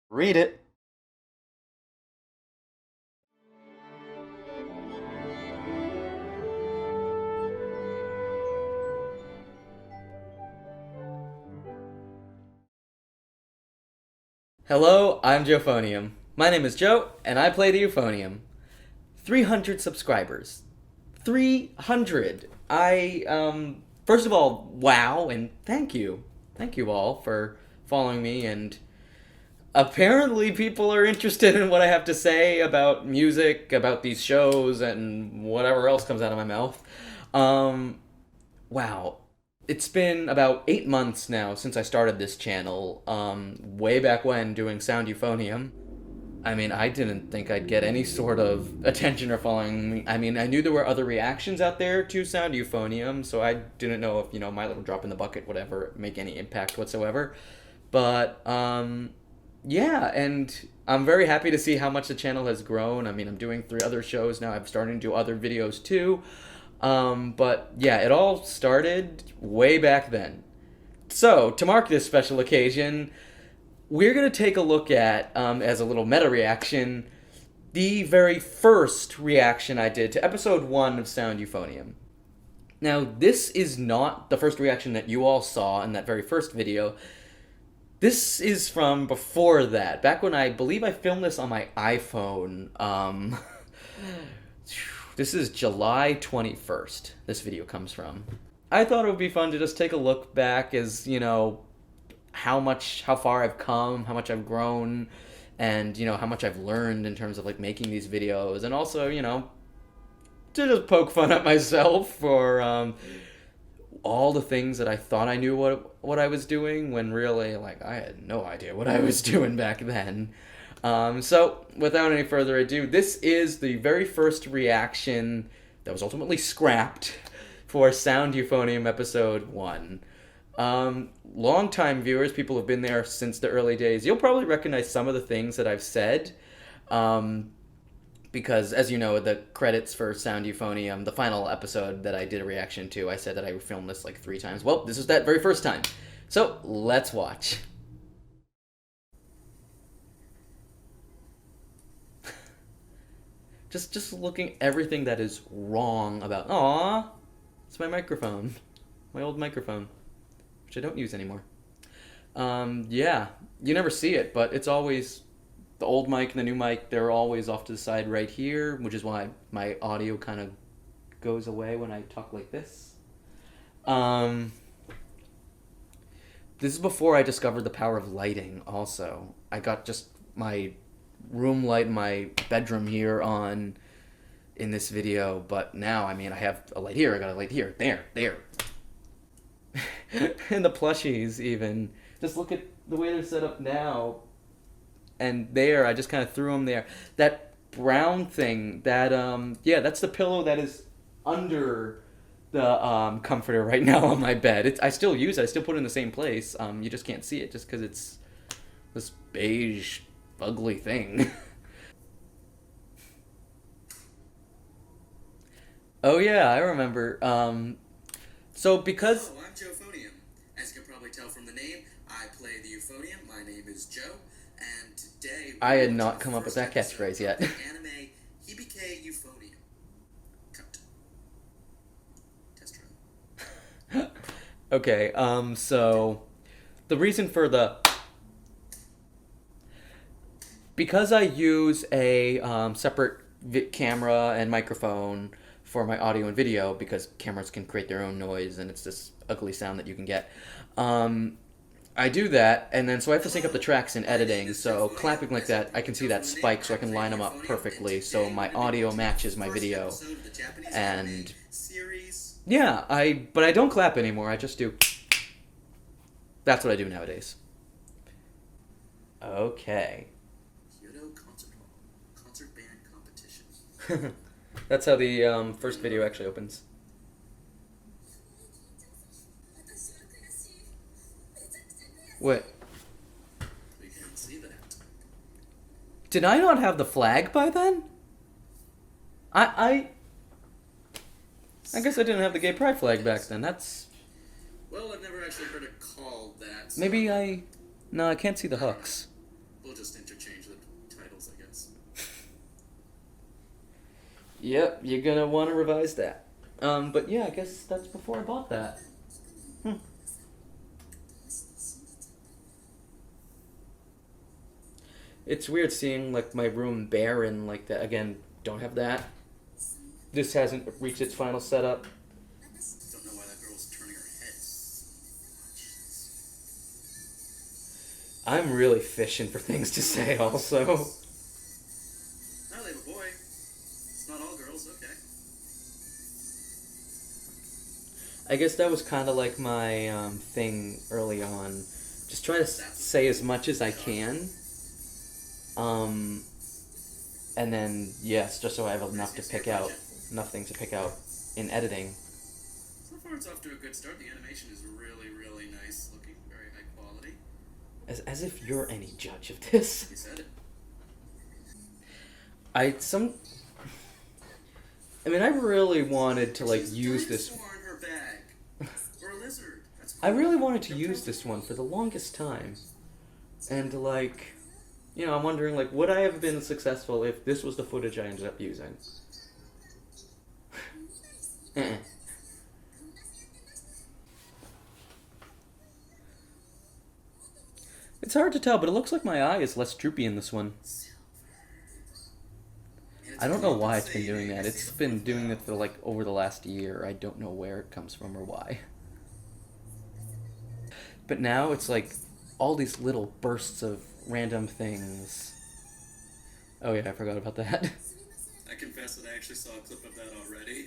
Read it. Hello, I'm joeuphonium. My name is Joe, and I play the euphonium. 300 subscribers. 300. First of all, wow, and thank you. Thank you all for following me, and apparently people are interested in what I have to say about music, about these shows, and whatever else comes out of my mouth. Um, wow. It's been about 8 months now since I started this channel, way back when doing Sound Euphonium. I mean, I didn't think I'd get any sort of attention or following me. I mean, I knew there were other reactions out there to Sound Euphonium, so I didn't know if, my little drop in the bucket would ever make any impact whatsoever. But, yeah, and I'm very happy to see how much the channel has grown. I mean, I'm doing 3 other shows now. I'm starting to do other videos too. But yeah, it all started way back then. So, to mark this special occasion, we're going to take a look at, as a little meta reaction, the very first reaction I did to episode 1 of Sound Euphonium. Now, this is not the first reaction that you all saw in that very first video. This is from before that, back when I believe I filmed this on my iPhone. This is July 21st, this video comes from. I thought it would be fun to just take a look back as, how far I've come, how much I've grown, and, how much I've learned in terms of, like, making these videos, and also, to just poke fun at myself for, all the things that I thought I knew what I was doing when really, like, I had no idea what I was doing back then. So, without any further ado, this is the very first reaction that was ultimately scrapped for Sound Euphonium episode 1. Longtime viewers, people who've been there since the early days, you'll probably recognize some of the things that I've said. Because, as you know, the credits for Sound Euphonium, the final episode that I did a reaction to, I said that I filmed this like 3 times. Well, this is that very first time. So, let's watch. Just looking everything that is wrong about... Aww, it's my microphone. My old microphone, which I don't use anymore. Yeah, you never see it, but it's always... The old mic and the new mic, they're always off to the side right here, which is why my audio kind of goes away when I talk like this. This is before I discovered the power of lighting, also. I got just my room light in my bedroom here on in this video, but now, I mean, I have a light here, I got a light here, there. And the plushies, even. Just look at the way they're set up now. And there, I just kind of threw them there. That brown thing, yeah, that's the pillow that is under the comforter right now on my bed. I still use it. I still put it in the same place. You just can't see it just because it's this beige, ugly thing. Oh yeah, I remember. So because... Hello, I'm joeuphonium. As you can probably tell from the name, I play the euphonium. My name is Joe, and today I had not come up with that catchphrase yet. Anime Hibike Euphonium. Cut. Test run. Okay, so the reason for the... Because I use a separate camera and microphone for my audio and video, because cameras can create their own noise and it's this ugly sound that you can get. I do that, and then so I have to sync up the tracks in editing, so clapping like that, I can see that spike so I can line them up perfectly so my audio matches my video. And yeah, but I don't clap anymore, I just do... That's what I do nowadays. Okay. Concert band competition. That's how the first video actually opens. What? We can see that. Did I not have the flag by then? I guess I didn't have the gay pride flag back then. That's... Well, I've never actually heard it called that. So Maybe I... No, I can't see the hooks. we'll just Yep, you're gonna want to revise that. But yeah, I guess that's before I bought that. It's weird seeing like my room barren like that. Again, don't have that. This hasn't reached its final setup. Don't know why that girl's turning her head. I'm really fishing for things to say also. Oh, they have a boy. It's not all girls, okay. I guess that was kind of like my thing early on. Just try to say as much as I can. And then, yes, just so I have enough to pick out, enough things to pick out in editing. So far, it's off to a good start. The animation is really, really nice looking, very high quality. As if you're any judge of this. You said it. I really wanted to like use this. In her bag. Or a lizard. That's cool. I really wanted to use this one for the longest time, and like, I'm wondering like, would I have been successful if this was the footage I ended up using? It's hard to tell, but it looks like my eye is less droopy in this one. I don't know why it's been doing that. It's been doing it for like over the last year. I don't know where it comes from or why. But now it's like all these little bursts of random things. Oh yeah, I forgot about that. I confess that I actually saw a clip of that already.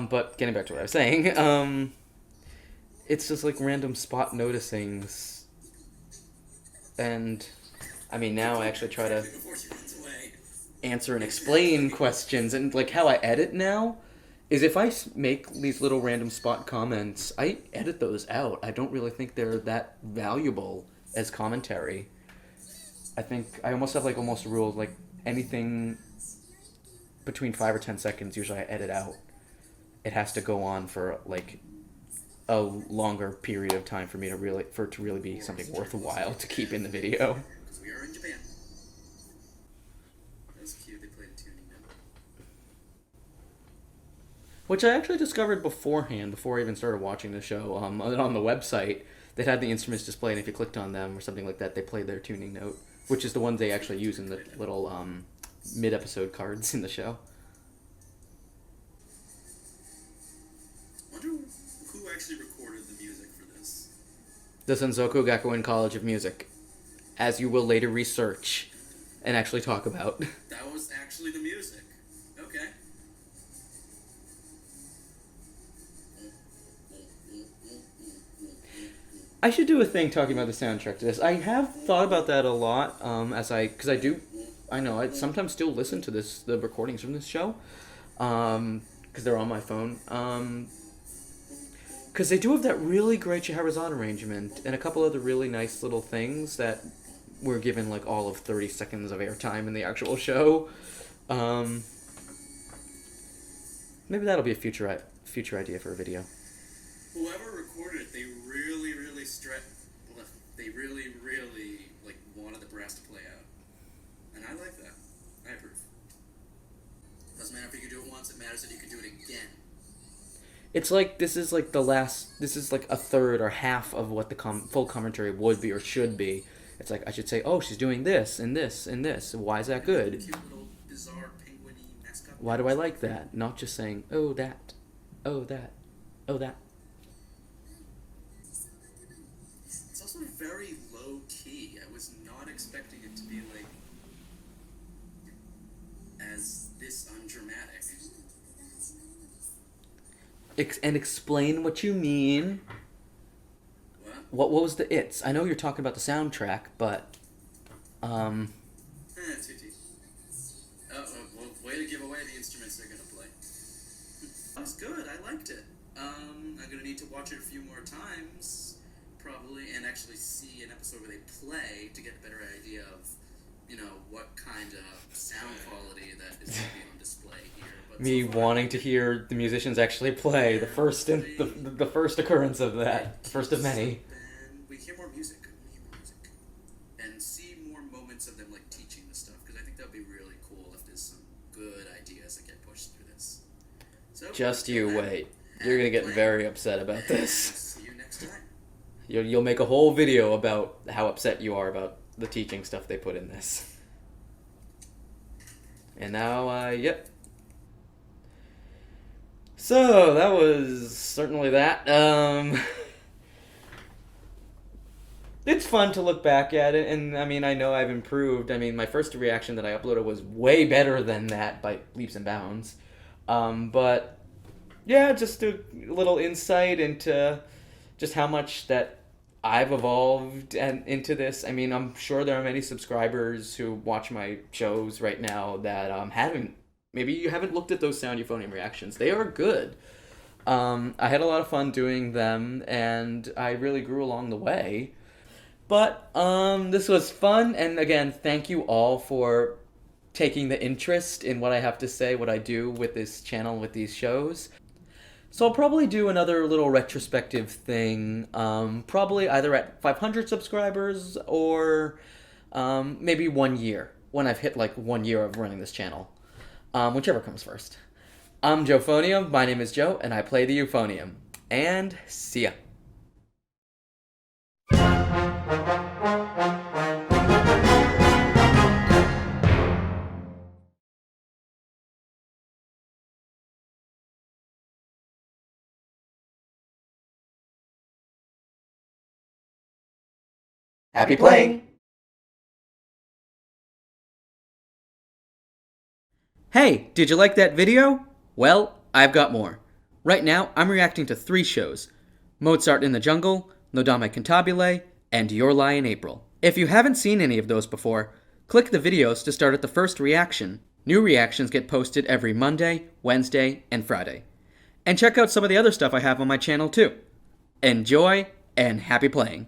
But getting back to what I was saying, it's just like random spot noticings. And I mean, now I actually try to answer and explain questions, and like how I edit now is if I make these little random spot comments, I edit those out. I don't really think they're that valuable as commentary. I think I almost have like almost a rule like anything between 5 or 10 seconds usually I edit out. It has to go on for like a longer period of time for me to really be something worthwhile to keep in the video. Because we are in Japan. That was cute. They played a tuning note. Which I actually discovered beforehand, before I even started watching the show. On the website, they had the instruments displayed, and if you clicked on them or something like that, they played their tuning note, which is the ones they actually use in the little mid-episode cards in the show. Wonder who actually recorded the music for this. The Senzoku Gakuen College of Music, as you will later research and actually talk about. That was actually the music. Okay. I should do a thing talking about the soundtrack to this. I have thought about that a lot, because I know I sometimes still listen to the recordings from this show, because they're on my phone. Because they do have that really great Scheherazade arrangement and a couple other really nice little things that were given like all of 30 seconds of airtime in the actual show. Maybe that'll be a future idea for a video. Whoever recorded it, they really, really like wanted the brass to play out, and I like that. I approve. Doesn't matter if you can do it once; it matters that you can do it again. It's like this is like a third or half of what the full commentary would be or should be. It's like I should say, oh, she's doing this and this and this. Why is that good? Cute little bizarre penguin-y mascot. Why do I like that? Not just saying, oh that, oh that, oh that. It's also very low key. I was not expecting it to be like as this undramatic. And explain what you mean. What was the its? I know you're talking about the soundtrack, but Well, way to give away the instruments they're gonna play. That was good. I liked it. I'm gonna need to watch it a few more times, probably, and actually see an episode where they play to get a better idea of, what kind of sound quality that is gonna be on display here. But me so far, wanting to hear the musicians actually play the first occurrence of that, the first of many. And we hear more music. And see more moments of them like teaching the stuff, because I think that'd be really cool So, Just until you then, wait. You're gonna get happy very playing, upset about and this. see you next time. You'll make a whole video about how upset you are about the teaching stuff they put in this. And now, yep. So, that was certainly that. It's fun to look back at it, and I mean, I know I've improved. I mean, my first reaction that I uploaded was way better than that by leaps and bounds. But, yeah, just a little insight into just how much that I've evolved and into this. I mean, I'm sure there are many subscribers who watch my shows right now that maybe you haven't looked at those sound euphonium reactions. They are good. I had a lot of fun doing them, and I really grew along the way. But this was fun, and again, thank you all for taking the interest in what I have to say, what I do with this channel, with these shows. So I'll probably do another little retrospective thing, probably either at 500 subscribers or maybe 1 year, when I've hit like 1 year of running this channel. Whichever comes first. I'm Joeuphonium, my name is Joe, and I play the euphonium. And see ya. Happy playing! Hey, did you like that video? Well, I've got more. Right now, I'm reacting to 3 shows. Mozart in the Jungle, Nodame Cantabile, and Your Lie in April. If you haven't seen any of those before, click the videos to start at the first reaction. New reactions get posted every Monday, Wednesday, and Friday. And check out some of the other stuff I have on my channel too. Enjoy, and happy playing!